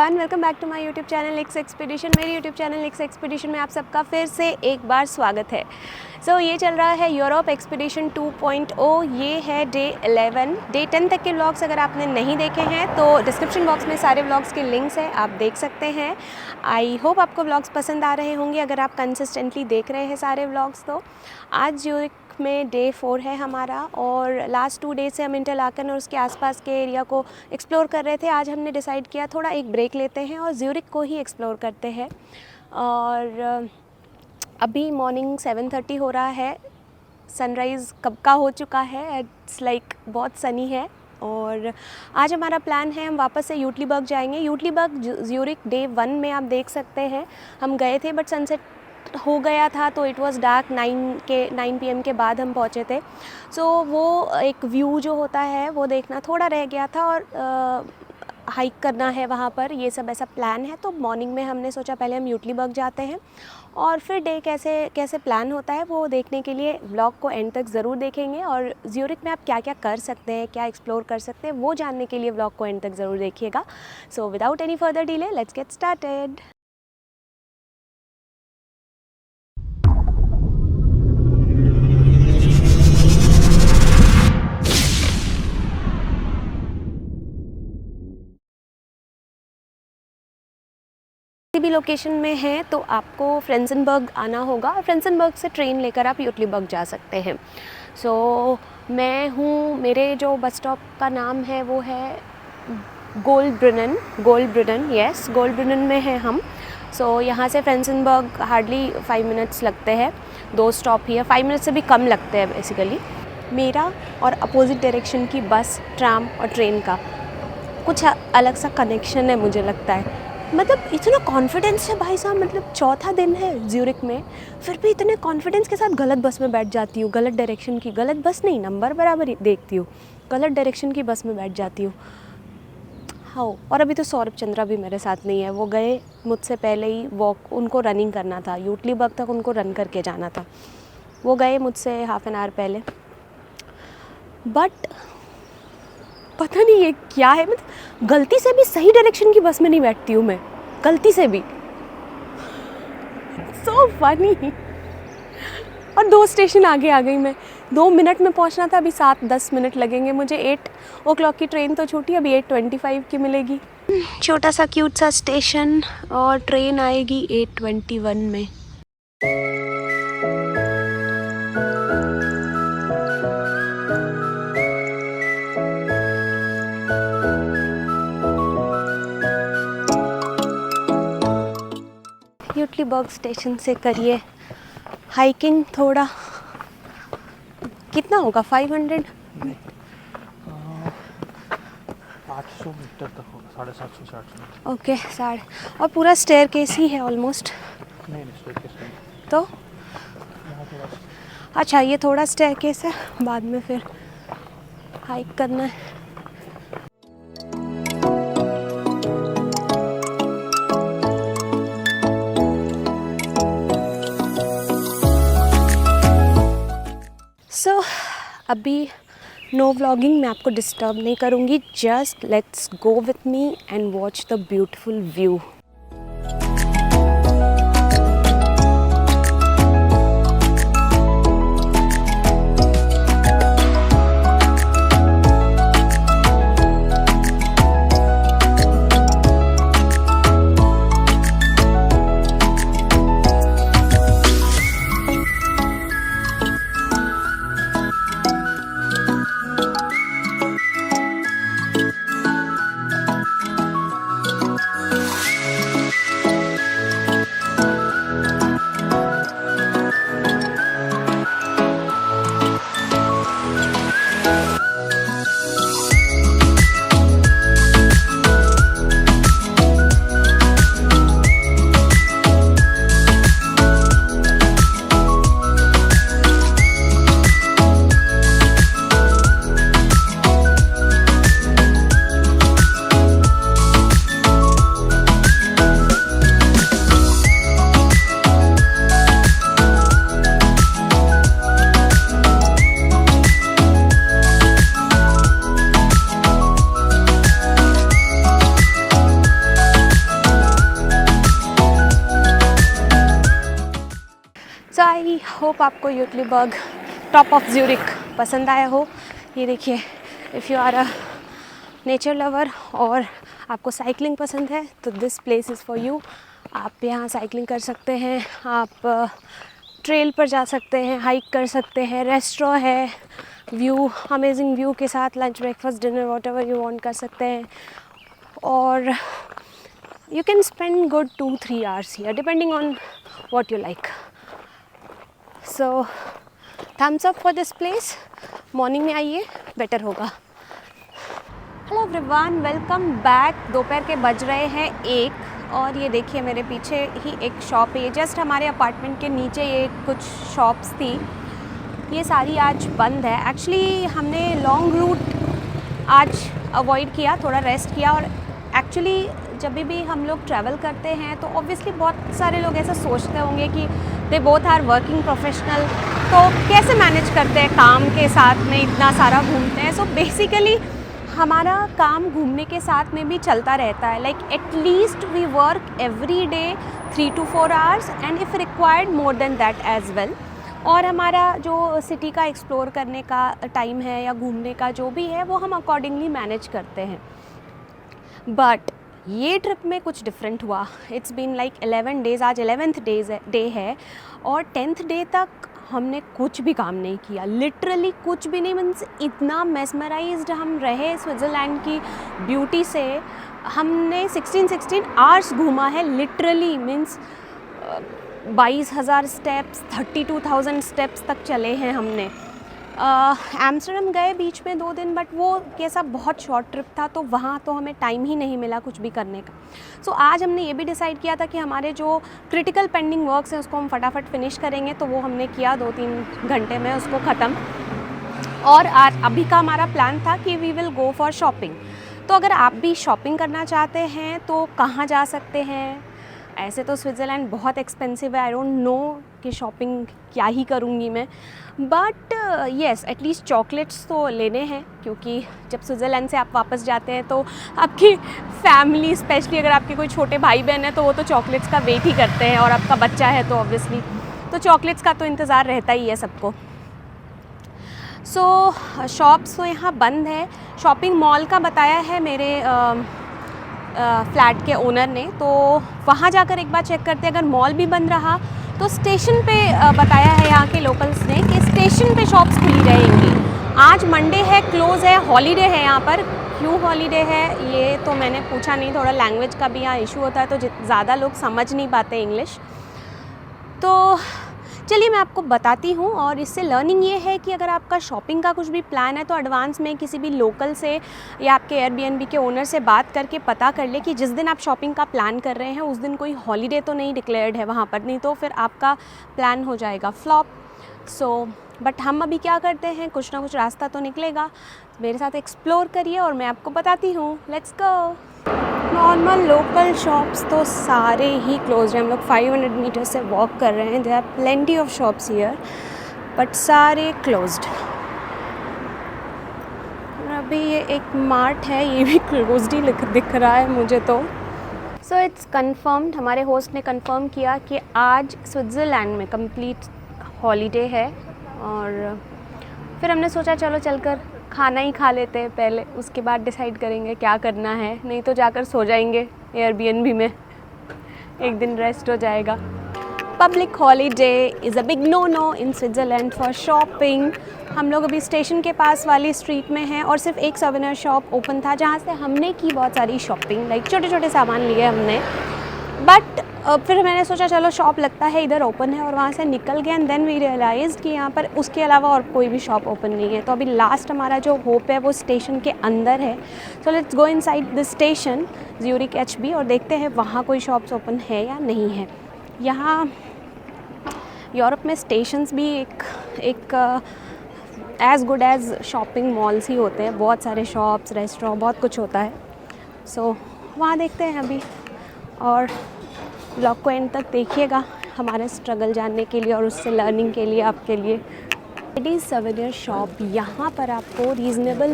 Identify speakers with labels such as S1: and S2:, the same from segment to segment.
S1: Everyone, welcome back to my YouTube channel X expedition. मेरे YouTube channel X expedition में आप सबका फिर से एक बार स्वागत है। ये चल रहा है यूरोप एक्सपीडिशन 2.0। ये है डे 11। डे 10 तक के व्लॉग्स अगर आपने नहीं देखे हैं तो डिस्क्रिप्शन बॉक्स में सारे व्लॉग्स के लिंक्स हैं, आप देख सकते हैं। आई होप आपको व्लॉग्स पसंद आ रहे होंगे अगर आप कंसिस्टेंटली देख रहे हैं सारे व्लॉग्स। तो आज ज्यूरिख में डे 4 है हमारा और लास्ट 2 डेज से हम इंटरलाकन और उसके आसपास के एरिया को एक्सप्लोर कर रहे थे। आज हमने डिसाइड किया थोड़ा एक ब्रेक लेते हैं और ज्यूरिख को ही एक्सप्लोर करते हैं। और अभी मॉर्निंग 7:30 हो रहा है, सनराइज़ कब का हो चुका है। इट्स लाइक बहुत सनी है और आज हमारा प्लान है हम वापस से यूटलीबर्ग जाएंगे। यूटलीबर्ग ज्यूरिख डे 1 में आप देख सकते हैं हम गए थे, बट सनसेट हो गया था तो इट वाज़ डार्क। 9 PM के बाद हम पहुँचे थे। वो एक व्यू जो होता है वो देखना थोड़ा रह गया था और हाइक करना है वहाँ पर, ये सब ऐसा प्लान है। तो मॉर्निंग में हमने सोचा पहले हम यूटलीबर्ग जाते हैं और फिर डे कैसे प्लान होता है वो देखने के लिए व्लॉग को एंड तक ज़रूर देखेंगे। और ज्यूरिख में आप क्या क्या कर सकते हैं, क्या एक्सप्लोर कर सकते हैं, वो जानने के लिए व्लॉग को एंड तक ज़रूर देखिएगा। So without any further delay let's get started. भी लोकेशन में है तो आपको फ्रेंजनबर्ग आना होगा और फ्रेंजनबर्ग से ट्रेन लेकर आप यूटलीबर्ग जा सकते हैं। मैं हूँ, मेरे जो बस स्टॉप का नाम है वो है गोल्डब्रुनन। यस, गोल्डब्रुनन में है हम। यहाँ से फ्रेंजनबर्ग हार्डली 5 मिनट्स लगते हैं, 2 स्टॉप ही है, 5 मिनट से भी कम लगते हैं बेसिकली। मेरा और अपोजिट डायरेक्शन की बस, ट्राम और ट्रेन का कुछ अलग सा कनेक्शन है मुझे लगता है। मतलब इतना कॉन्फिडेंस है भाई साहब, मतलब चौथा दिन है ज्यूरिख में, फिर भी इतने कॉन्फिडेंस के साथ गलत बस में बैठ जाती हूँ। गलत डायरेक्शन की, गलत बस नहीं, नंबर बराबर ही देखती हूँ, गलत डायरेक्शन की बस में बैठ जाती हूँ। हाँ, और अभी तो सौरभ चंद्रा भी मेरे साथ नहीं है, वो गए मुझसे पहले ही वॉक, उनको रनिंग करना था, यूटलीबर्ग तक उनको रन करके जाना था, वो गए मुझसे हाफ एन आवर पहले। बट पता नहीं ये क्या है, मतलब गलती से भी सही डायरेक्शन की बस में नहीं बैठती हूँ मैं, गलती से भी। So funny. और 2 स्टेशन आगे आ गई मैं, 2 मिनट में पहुँचना था, अभी 7-10 मिनट लगेंगे मुझे। 8 o'clock की ट्रेन तो छूटी, अभी 8:25 की मिलेगी। छोटा सा क्यूट सा स्टेशन और ट्रेन आएगी 8:21 में। यूटलीबर्ग स्टेशन से करिए हाइकिंग थोड़ा, कितना होगा 500?
S2: 800 मीटर तक होगा, 750 से 800 मीटर।
S1: ओके, और पूरा स्टेयरकेस ही है ऑलमोस्ट।
S2: नहीं स्टेयरकेस नहीं
S1: तो
S2: यहाँ थोड़ा
S1: अच्छा, ये थोड़ा स्टेयरकेस है, बाद में फिर हाइक करना है। अभी नो व्लॉगिंग, मैं आपको डिस्टर्ब नहीं करूँगी, just let's go with me and watch the beautiful view. Hope आपको यूटलीबर्ग टॉप ऑफ ज्यूरिक पसंद आया हो। ये देखिए, if you are a nature lover और आपको साइकिलिंग पसंद है तो this place is for you. आप यहाँ साइकिलिंग कर सकते हैं, आप ट्रेल पर जा सकते हैं, हाइक कर सकते हैं, रेस्टोरेंट है, व्यू अमेजिंग व्यू के साथ lunch breakfast dinner whatever you want कर सकते हैं। और you can spend good 2-3 hours here depending on what you like. So thumbs up for this place. Morning में आइए, बेटर होगा। Hello everyone, welcome back. दोपहर के बज रहे हैं 1 और ये देखिए मेरे पीछे ही एक शॉप है। ये जस्ट हमारे अपार्टमेंट के नीचे ये कुछ शॉप्स थी, ये सारी आज बंद है। एक्चुअली हमने लॉन्ग रूट आज अवॉइड किया, थोड़ा रेस्ट किया। और एक्चुअली जब भी हम लोग ट्रैवल करते हैं तो ऑब्वियसली बहुत सारे लोग ऐसा सोचते होंगे कि they both are working professional, तो कैसे मैनेज करते हैं काम के साथ में इतना सारा घूमते हैं। सो बेसिकली हमारा काम घूमने के साथ में भी चलता रहता है। Like at least we work every day 3 to 4 hours and if required more than that as well. और हमारा जो सिटी का एक्सप्लोर करने का टाइम है या घूमने का जो भी है वो हम अकॉर्डिंगली मैनेज करते हैं। बट ये ट्रिप में कुछ डिफरेंट हुआ। इट्स बीन लाइक 11 days, आज 11th डे है और 10th डे तक हमने कुछ भी काम नहीं किया, लिटरली कुछ भी नहीं। मीन्स इतना मेस्मराइज्ड हम रहे स्विट्ज़रलैंड की ब्यूटी से। हमने 16 आवर्स घूमा है लिटरली। मीन्स 22,000 स्टेप्स, 32,000 स्टेप्स तक चले हैं हमने। एम्स्टर्डम गए बीच में 2 दिन, बट वो कैसा बहुत शॉर्ट ट्रिप था तो वहाँ तो हमें टाइम ही नहीं मिला कुछ भी करने का। सो आज हमने ये भी डिसाइड किया था कि हमारे जो क्रिटिकल पेंडिंग वर्क्स हैं उसको हम फटाफट फिनिश करेंगे, तो वो हमने किया 2-3 घंटे में उसको ख़त्म। और आज अभी का हमारा प्लान था कि we will go for shopping. तो अगर आप भी शॉपिंग करना चाहते हैं तो कहाँ जा सकते हैं? ऐसे तो स्विट्ज़रलैंड बहुत एक्सपेंसिव है, आई डोंट नो कि शॉपिंग क्या ही करूँगी मैं, बट येस एटलीस्ट चॉकलेट्स तो लेने हैं, क्योंकि जब स्विट्ज़रलैंड से आप वापस जाते हैं तो आपकी फैमिली, स्पेशली अगर आपके कोई छोटे भाई बहन है तो वो तो चॉकलेट्स का वेट ही करते हैं, और आपका बच्चा है तो ऑब्वियसली तो चॉकलेट्स का तो इंतज़ार रहता ही है सबको। सो शॉप्स तो यहाँ बंद है। शॉपिंग मॉल का बताया है मेरे फ्लैट के ओनर ने, तो वहाँ जाकर एक बार चेक करते हैं। अगर मॉल भी बंद रहा तो स्टेशन पे बताया है यहाँ के लोकल्स ने कि स्टेशन पे शॉप्स खुली रहेंगी। आज मंडे है, क्लोज़ है, हॉलीडे है यहाँ पर। क्यों हॉलीडे है ये तो मैंने पूछा नहीं, थोड़ा लैंग्वेज का भी यहाँ इशू होता है तो ज़्यादा लोग समझ नहीं पाते इंग्लिश। तो चलिए मैं आपको बताती हूँ। और इससे लर्निंग ये है कि अगर आपका शॉपिंग का कुछ भी प्लान है तो एडवांस में किसी भी लोकल से या आपके एयरबीएनबी के ओनर से बात करके पता कर ले कि जिस दिन आप शॉपिंग का प्लान कर रहे हैं उस दिन कोई हॉलीडे तो नहीं डिक्लेयर्ड है वहाँ पर, नहीं तो फिर आपका प्लान हो जाएगा फ्लॉप। सो बट हम अभी क्या करते हैं, कुछ ना कुछ रास्ता तो निकलेगा। मेरे साथ एक्सप्लोर करिए और मैं आपको बताती हूँ। Let's go. Normal local shops तो सारे ही क्लोज हैं। हम लोग 500 मीटर से वॉक कर रहे हैं। There are plenty of shops here but सारे क्लोज्ड। अभी ये एक मार्ट है, ये भी क्लोज्ड ही दिख रहा है मुझे तो। सो इट्स कंफर्म्ड, हमारे होस्ट ने कंफर्म किया कि आज स्विट्ज़रलैंड में कंप्लीट हॉलीडे है। और फिर हमने सोचा चलो चलकर खाना ही खा लेते हैं पहले, उसके बाद डिसाइड करेंगे क्या करना है। नहीं तो जाकर सो जाएंगे एयरबीएनबी में, एक दिन रेस्ट हो जाएगा। Public holiday is a big no no in Switzerland for shopping. हम लोग अभी स्टेशन के पास वाली स्ट्रीट में हैं और सिर्फ एक सवेनियर शॉप ओपन था जहाँ से हमने की बहुत सारी शॉपिंग, लाइक छोटे छोटे सामान लिए हमने। बट फिर मैंने सोचा चलो शॉप लगता है इधर ओपन है, और वहाँ से निकल गए। एंड देन वी रियलाइज़ कि यहाँ पर उसके अलावा और कोई भी शॉप ओपन नहीं है। तो अभी लास्ट हमारा जो होप है वो स्टेशन के अंदर है। So let's go inside the station Zurich HB और देखते हैं वहाँ कोई शॉप्स ओपन है या नहीं है। यहाँ यूरोप में स्टेशंस भी एक as good as shopping malls ही होते हैं। बहुत सारे शॉप्स, रेस्टोरेंट, बहुत कुछ होता है। सो वहाँ देखते हैं अभी, और ब्लॉग को एंड तक देखिएगा हमारे स्ट्रगल जानने के लिए और उससे लर्निंग के लिए आपके लिए। लेडीज़ सवेनियर शॉप, यहाँ पर आपको रीज़नेबल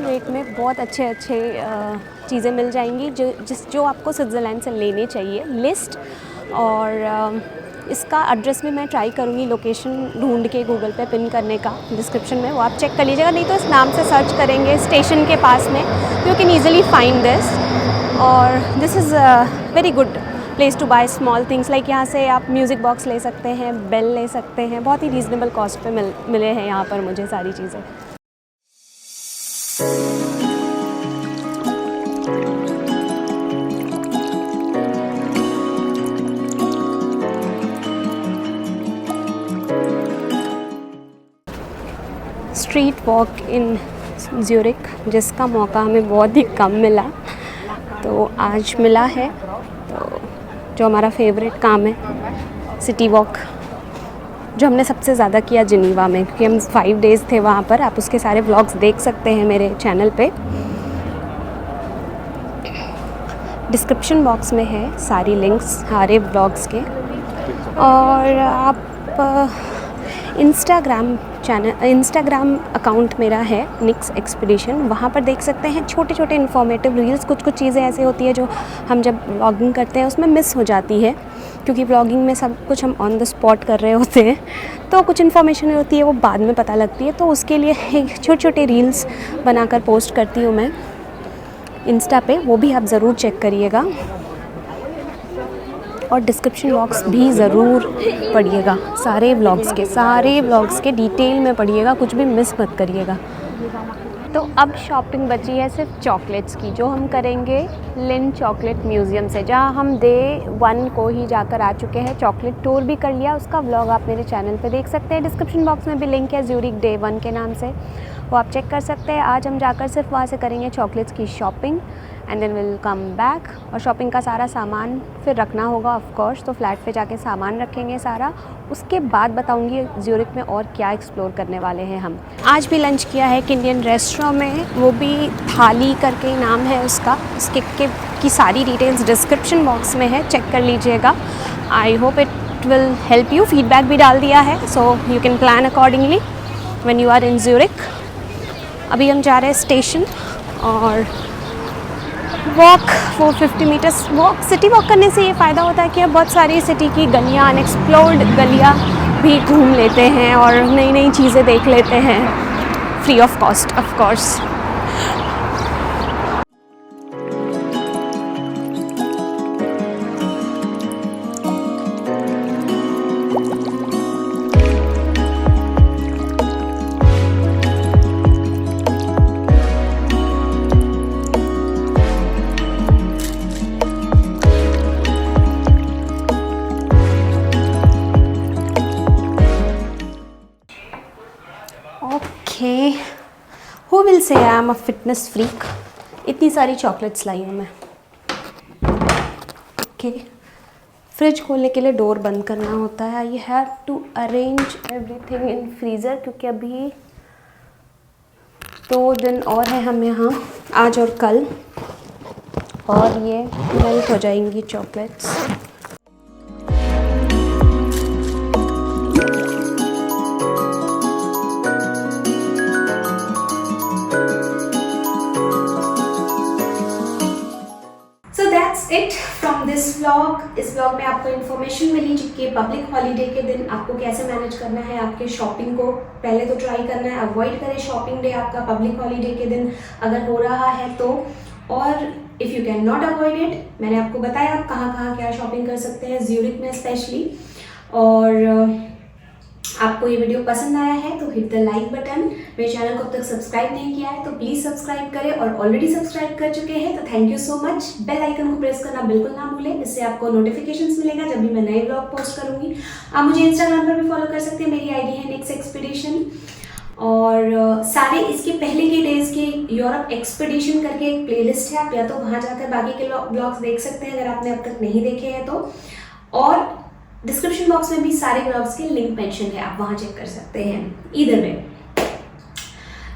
S1: रेट में बहुत अच्छे चीज़ें मिल जाएंगी जो आपको स्विट्ज़रलैंड से लेने चाहिए। लिस्ट और इसका एड्रेस भी मैं ट्राई करूँगी लोकेशन ढूंढ के गूगल पे पिन करने का डिस्क्रिप्शन में, वो आप चेक कर लीजिएगा, नहीं तो इस नाम से सर्च करेंगे स्टेशन के पास में, you can easily find this. और this is very good place to buy small things, like यहाँ से आप म्यूज़िक बॉक्स ले सकते हैं, बेल ले सकते हैं, बहुत ही रीज़नेबल कॉस्ट पे मिले हैं यहाँ पर मुझे सारी चीज़ें। स्ट्रीट वॉक इन ज्यूरिक, जिसका मौका हमें बहुत ही कम मिला, तो आज मिला है। तो जो हमारा फेवरेट काम है सिटी वॉक, जो हमने सबसे ज़्यादा किया जिनीवा में, क्योंकि हम 5 डेज़ थे वहाँ पर। आप उसके सारे व्लॉग्स देख सकते हैं मेरे चैनल पे, डिस्क्रिप्शन बॉक्स में है सारी लिंक्स सारे व्लॉग्स के। और आप इंस्टाग्राम अकाउंट मेरा है निक्स एक्सपीडिशन, वहाँ पर देख सकते हैं छोटे छोटे इन्फॉर्मेटिव रील्स। कुछ चीज़ें ऐसी होती है जो हम जब व्लॉगिंग करते हैं उसमें मिस हो जाती है, क्योंकि व्लॉगिंग में सब कुछ हम ऑन द स्पॉट कर रहे होते हैं, तो कुछ इन्फॉर्मेशन होती है वो बाद में पता लगती है। तो उसके लिए छोटे छोटे रील्स बनाकर पोस्ट करती हूँ मैं इंस्टा पे, वो भी आप ज़रूर चेक करिएगा। और डिस्क्रिप्शन बॉक्स भी ज़रूर पढ़िएगा, सारे व्लॉग्स के डिटेल में पढ़िएगा, कुछ भी मिस मत करिएगा। तो अब शॉपिंग बची है सिर्फ चॉकलेट्स की, जो हम करेंगे लिन चॉकलेट म्यूज़ियम से, जहाँ हम डे 1 को ही जाकर आ चुके हैं। चॉकलेट टूर भी कर लिया, उसका व्लॉग आप मेरे चैनल पे देख सकते हैं। डिस्क्रिप्शन बॉक्स में भी लिंक है ज्यूरिक डे 1 के नाम से, वो आप चेक कर सकते हैं। आज हम जाकर सिर्फ वहाँ से करेंगे चॉकलेट्स की shopping and then will come back. और शॉपिंग का सारा सामान फिर रखना होगा ऑफ कोर्स, तो फ्लैट पे जाके सामान रखेंगे सारा। उसके बाद बताऊंगी ज्यूरिक में और क्या एक्सप्लोर करने वाले हैं हम। आज भी लंच किया है एक इंडियन रेस्टोरेंट में, वो भी थाली करके नाम है उसका। उसके की सारी डिटेल्स डिस्क्रिप्शन बॉक्स में है, चेक कर लीजिएगा। I hope it will help you. Feedback भी डाल दिया है, so you can plan accordingly when you are in Zurich. अभी हम जा रहे हैं स्टेशन और walk 450 meters walk. City walk करने से ये फ़ायदा होता है कि अब बहुत सारी सिटी की गलियाँ, अनएक्सप्लोर्ड गलियाँ भी घूम लेते हैं और नई नई चीज़ें देख लेते हैं, free of cost of course. Who will say I am a fitness freak? इतनी सारी चॉकलेट्स लाई हूँ मैं। ओके, फ्रिज खोलने के लिए डोर बंद करना होता है। I have to arrange everything in freezer, क्योंकि अभी 2 दिन और है हम यहाँ, आज और कल, और ये मेल्ट हो जाएंगी chocolates. It from this vlog. इस व्लॉग में आपको इन्फॉर्मेशन मिली कि पब्लिक हॉलीडे के दिन आपको कैसे मैनेज करना है आपके शॉपिंग को। पहले तो ट्राई करना है, अवॉइड करें शॉपिंग डे आपका पब्लिक हॉलीडे के दिन अगर हो रहा है तो। और if you can not avoid it, मैंने आपको बताया आप कहाँ कहाँ क्या शॉपिंग कर सकते हैं ज्यूरिक में स्पेशली। और आपको ये वीडियो पसंद आया है तो हिट द लाइक बटन। मेरे चैनल को अब तक सब्सक्राइब नहीं किया है तो प्लीज़ सब्सक्राइब करें, और ऑलरेडी सब्सक्राइब कर चुके हैं तो thank you so much. Bell icon को प्रेस करना बिल्कुल ना भूलें, इससे आपको नोटिफिकेशंस मिलेगा जब भी मैं नए ब्लॉग पोस्ट करूँगी। आप मुझे इंस्टाग्राम पर भी फॉलो कर सकते हैं, मेरी आईडी है निक्स एक्सपीडिशन। और सारे इसके पहले के डेज़ के यूरोप एक्सपीडिशन करके एक प्लेलिस्ट है, आप या तो वहाँ जाकर बाकी के ब्लॉग्स देख सकते हैं अगर आपने अब तक नहीं देखे हैं तो। और डिस्क्रिप्शन बॉक्स में भी सारे ब्लॉग्स के लिंक मेंशन है, आप वहाँ चेक कर सकते हैं ईदर वे।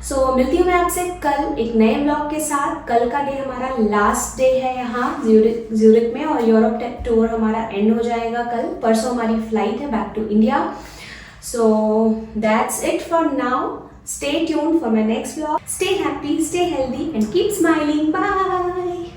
S1: सो मिलती हूँ मैं आपसे कल एक नए ब्लॉग के साथ। कल का डे हमारा लास्ट डे है यहाँ ज्यूरिक में, और यूरोप टूर हमारा एंड हो जाएगा कल। परसों हमारी फ्लाइट है back to India. So that's it for now. Stay tuned for my next vlog. Stay happy, stay healthy and keep smiling. Bye.